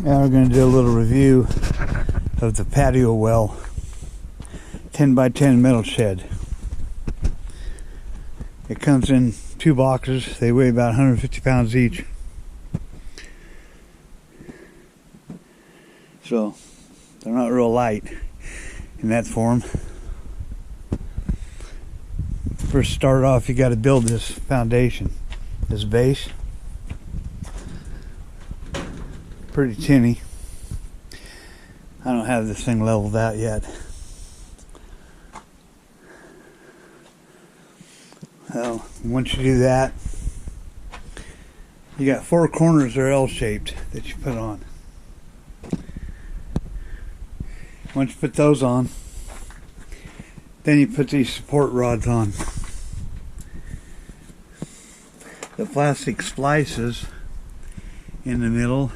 Now we're going to do a little review of the Patiowell 10x10 metal shed. It comes in 2 boxes. They weigh about 150 pounds each. So they're not real light in that form. First start off, you got to build this foundation, this base. Pretty tinny. I don't have this thing leveled out yet. Well, once you do that, you got 4 corners that are L-shaped that you put on. Once you put those on, then you put these support rods on. The plastic splices in the middle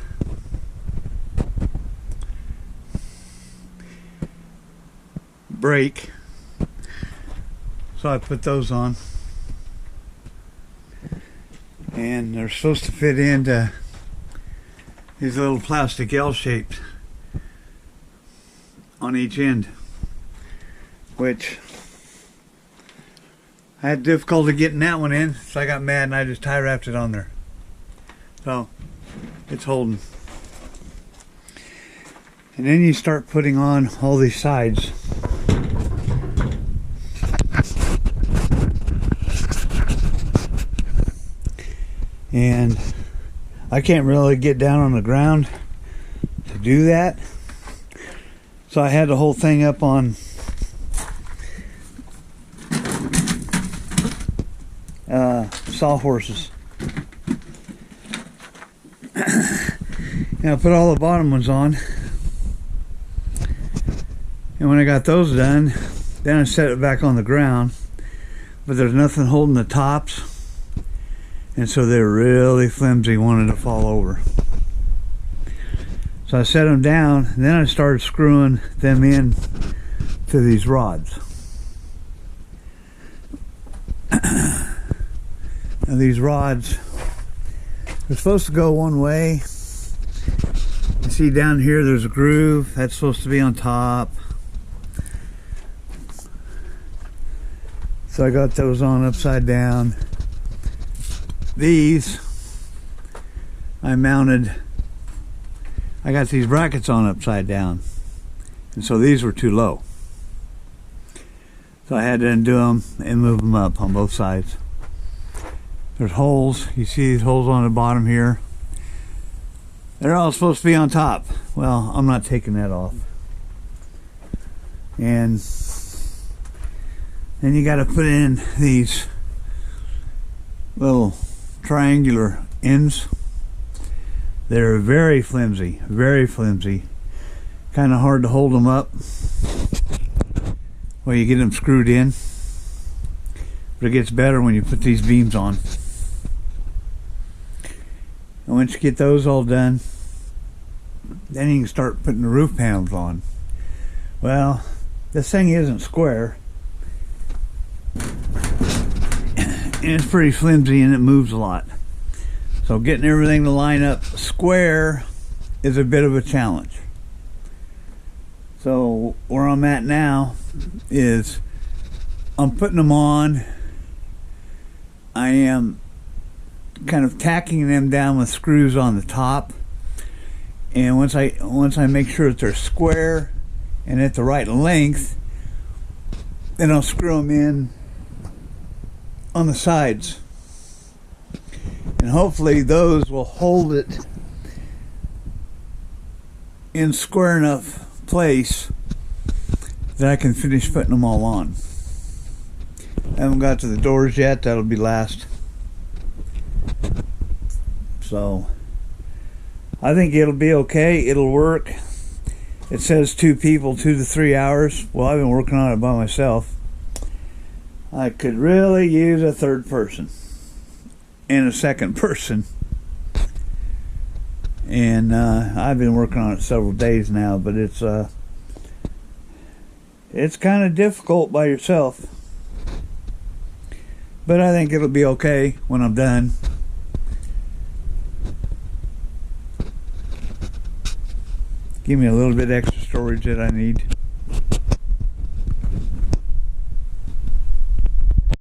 break, so I put those on, and they're supposed to fit into these little plastic L-shapes on each end, which I had difficulty getting that one in, so I got mad and I just tie wrapped it on there. So it's holding. And then you start putting on all these sides. And I can't really get down on the ground to do that. So I had the whole thing up on sawhorses. And I put all the bottom ones on. And when I got those done, then I set it back on the ground. But there's nothing holding the tops. And so they're really flimsy, wanted to fall over. So I set them down, and then I started screwing them in to these rods. Now these rods are supposed to go one way. You see down here there's a groove, that's supposed to be on top. So I got those on upside down. These I mounted, I got these brackets on upside down, and so these were too low. So I had to undo them and move them up on both sides. There's holes, you see these holes on the bottom here. They're all supposed to be on top. Well, I'm not taking that off. And then you got to put in these little triangular ends. They're very flimsy, kind of hard to hold them up while you get them screwed in, but it gets better when you put these beams on. And once you get those all done, then you can start putting the roof panels on. Well, this thing isn't square, and it's pretty flimsy and it moves a lot. So getting everything to line up square is a bit of a challenge. So where I'm at now is I'm putting them on. I am kind of tacking them down with screws on the top. And once I make sure that they're square and at the right length, then I'll screw them in on the sides. And hopefully those will hold it in square enough place that I can finish putting them all on. I haven't got to the doors yet, that'll be last. So I think it'll be okay, it'll work. It says 2 people, 2 to 3 hours. Well, I've been working on it by myself. I could really use a third person and a second person. And I've been working on it several days now, but it's kind of difficult by yourself. But I think it'll be okay when I'm done. give me a little bit extra storage that I need.